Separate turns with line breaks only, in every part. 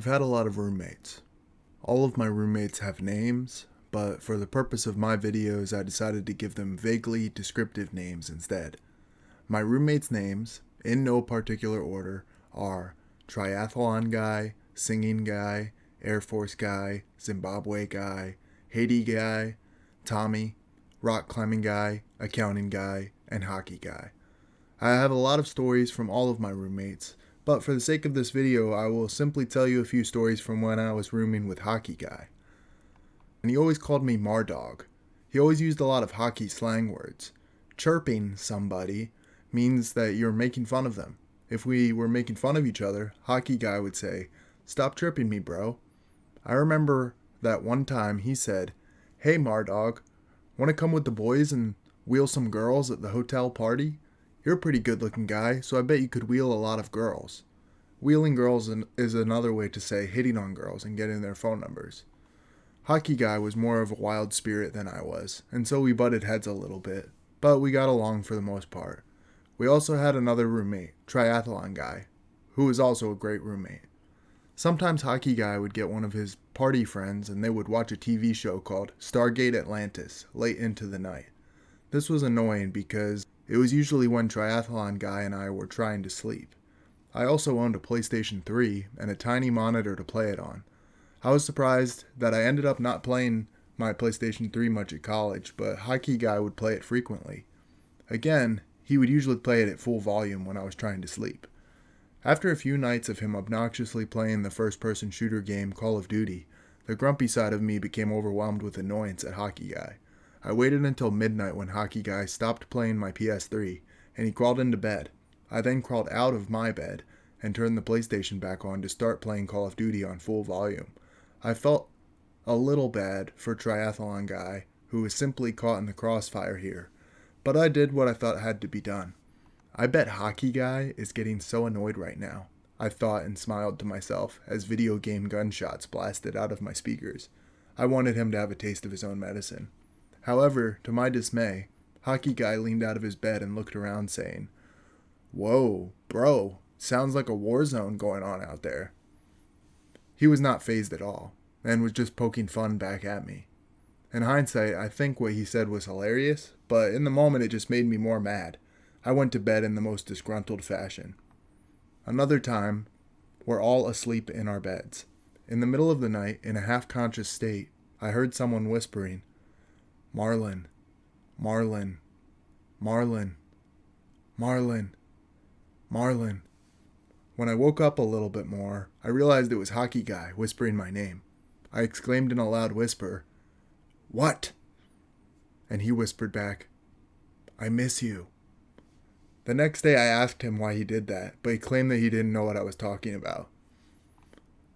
I've had a lot of roommates. All of my roommates have names, but for the purpose of my videos, I decided to give them vaguely descriptive names instead. My roommates' names, in no particular order, are Triathlon Guy, Singing Guy, Air Force Guy, Zimbabwe Guy, Haiti Guy, Tommy, Rock Climbing Guy, Accounting Guy, and Hockey Guy. I have a lot of stories from all of my roommates, but for the sake of this video, I will simply tell you a few stories from when I was rooming with Hockey Guy. And he always called me Mardog. He always used a lot of hockey slang words. Chirping somebody means that you're making fun of them. If we were making fun of each other, Hockey Guy would say, "Stop chirping me, bro." I remember that one time he said, "Hey Mardog, want to come with the boys and wheel some girls at the hotel party? You're a pretty good looking guy, so I bet you could wheel a lot of girls." Wheeling girls is another way to say hitting on girls and getting their phone numbers. Hockey Guy was more of a wild spirit than I was, and so we butted heads a little bit, but we got along for the most part. We also had another roommate, Triathlon Guy, who was also a great roommate. Sometimes Hockey Guy would get one of his party friends and they would watch a TV show called Stargate Atlantis late into the night. This was annoying because it was usually when Triathlon Guy and I were trying to sleep. I also owned a PlayStation 3 and a tiny monitor to play it on. I was surprised that I ended up not playing my PlayStation 3 much at college, but Hockey Guy would play it frequently. Again, he would usually play it at full volume when I was trying to sleep. After a few nights of him obnoxiously playing the first-person shooter game Call of Duty, the grumpy side of me became overwhelmed with annoyance at Hockey Guy. I waited until midnight when Hockey Guy stopped playing my PS3, and he crawled into bed. I then crawled out of my bed and turned the PlayStation back on to start playing Call of Duty on full volume. I felt a little bad for Triathlon Guy, who was simply caught in the crossfire here, but I did what I thought had to be done. I bet Hockey Guy is getting so annoyed right now, I thought and smiled to myself as video game gunshots blasted out of my speakers. I wanted him to have a taste of his own medicine. However, to my dismay, Hockey Guy leaned out of his bed and looked around saying, "Whoa, bro, sounds like a war zone going on out there." He was not fazed at all, and was just poking fun back at me. In hindsight, I think what he said was hilarious, but in the moment it just made me more mad. I went to bed in the most disgruntled fashion. Another time, we're all asleep in our beds. In the middle of the night, in a half-conscious state, I heard someone whispering, "Marlin, Marlin, Marlin, Marlin, Marlin." When I woke up a little bit more, I realized it was Hockey Guy whispering my name. I exclaimed in a loud whisper, "What?" And he whispered back, "I miss you." The next day I asked him why he did that, but he claimed that he didn't know what I was talking about.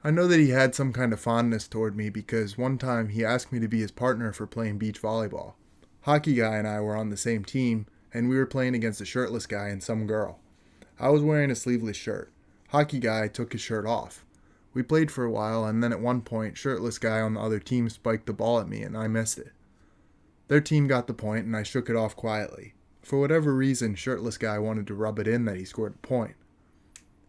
I know that he had some kind of fondness toward me because one time he asked me to be his partner for playing beach volleyball. Hockey Guy and I were on the same team, and we were playing against a shirtless guy and some girl. I was wearing a sleeveless shirt. Hockey Guy took his shirt off. We played for a while, and then at one point, shirtless guy on the other team spiked the ball at me, and I missed it. Their team got the point, and I shook it off quietly. For whatever reason, shirtless guy wanted to rub it in that he scored a point.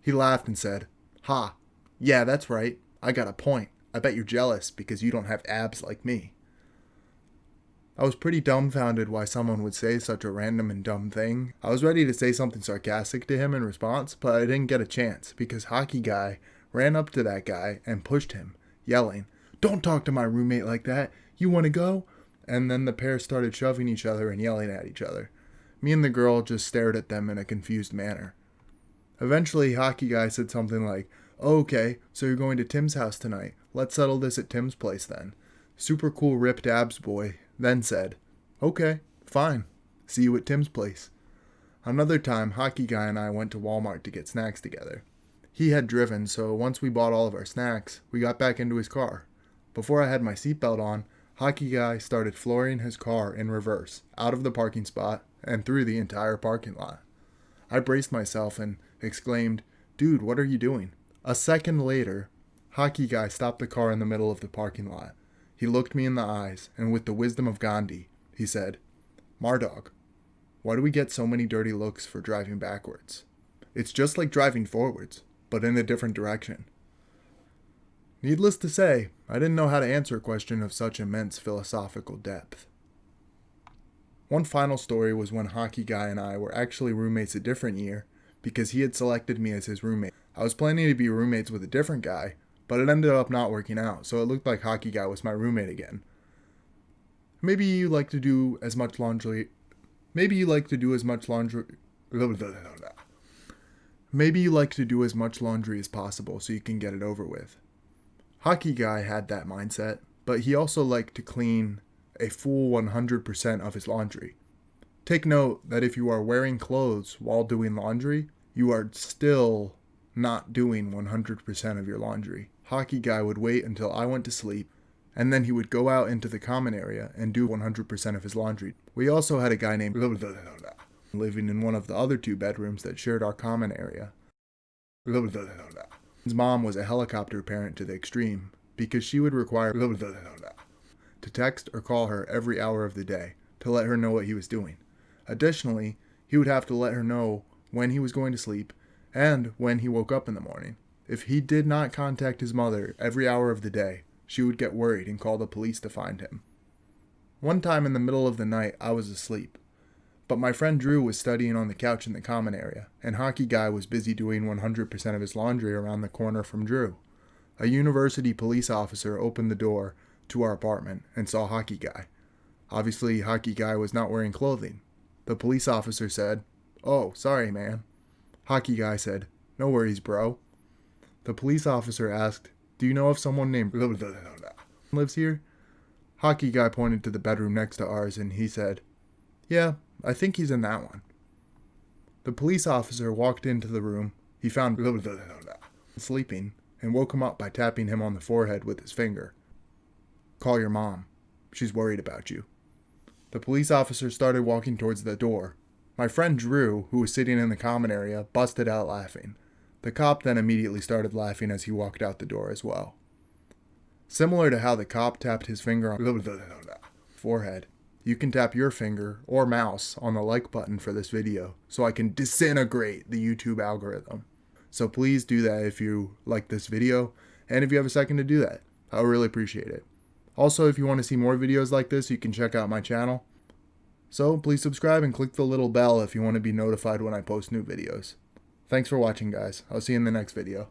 He laughed and said, "Ha, yeah, that's right. I got a point. I bet you're jealous because you don't have abs like me." I was pretty dumbfounded why someone would say such a random and dumb thing. I was ready to say something sarcastic to him in response, but I didn't get a chance because Hockey Guy ran up to that guy and pushed him, yelling, "Don't talk to my roommate like that. You want to go?" And then the pair started shoving each other and yelling at each other. Me and the girl just stared at them in a confused manner. Eventually, Hockey Guy said something like, "Oh, okay, so you're going to Tim's house tonight. Let's settle this at Tim's place then." Super cool ripped abs boy then said, "Okay, fine. See you at Tim's place." Another time, Hockey Guy and I went to Walmart to get snacks together. He had driven, so once we bought all of our snacks, we got back into his car. Before I had my seatbelt on, Hockey Guy started flooring his car in reverse, out of the parking spot, and through the entire parking lot. I braced myself and exclaimed, "Dude, what are you doing?" A second later, Hockey Guy stopped the car in the middle of the parking lot. He looked me in the eyes, and with the wisdom of Gandhi, he said, "Mardog, why do we get so many dirty looks for driving backwards? It's just like driving forwards, but in a different direction." Needless to say, I didn't know how to answer a question of such immense philosophical depth. One final story was when Hockey Guy and I were actually roommates a different year because he had selected me as his roommate. I was planning to be roommates with a different guy, but it ended up not working out, so it looked like Hockey Guy was my roommate again. Maybe you like to do as much laundry as possible so you can get it over with. Hockey Guy had that mindset, but he also liked to clean a full 100% of his laundry. Take note that if you are wearing clothes while doing laundry, you are still not doing 100% of your laundry. Hockey Guy would wait until I went to sleep, and then he would go out into the common area and do 100% of his laundry. We also had a guy named living in one of the other 2 bedrooms that shared our common area. His mom was a helicopter parent to the extreme because she would require to text or call her every hour of the day to let her know what he was doing. Additionally, he would have to let her know when he was going to sleep and when he woke up in the morning. If he did not contact his mother every hour of the day, she would get worried and call the police to find him. One time in the middle of the night, I was asleep, but my friend Drew was studying on the couch in the common area, and Hockey Guy was busy doing 100% of his laundry around the corner from Drew. A university police officer opened the door to our apartment and saw Hockey Guy. Obviously, Hockey Guy was not wearing clothing. The police officer said, "Oh, sorry, man." Hockey Guy said, "No worries, bro." The police officer asked, "Do you know if someone named lives here?" Hockey Guy pointed to the bedroom next to ours and he said, "Yeah, I think he's in that one." The police officer walked into the room. He found sleeping and woke him up by tapping him on the forehead with his finger. "Call your mom. She's worried about you." The police officer started walking towards the door. My friend Drew, who was sitting in the common area, busted out laughing. The cop then immediately started laughing as he walked out the door as well. Similar to how the cop tapped his finger on forehead, you can tap your finger or mouse on the like button for this video so I can disintegrate the YouTube algorithm. So please do that if you like this video and if you have a second to do that. I would really appreciate it. Also, if you want to see more videos like this, you can check out my channel. So please subscribe and click the little bell if you want to be notified when I post new videos. Thanks for watching, guys. I'll see you in the next video.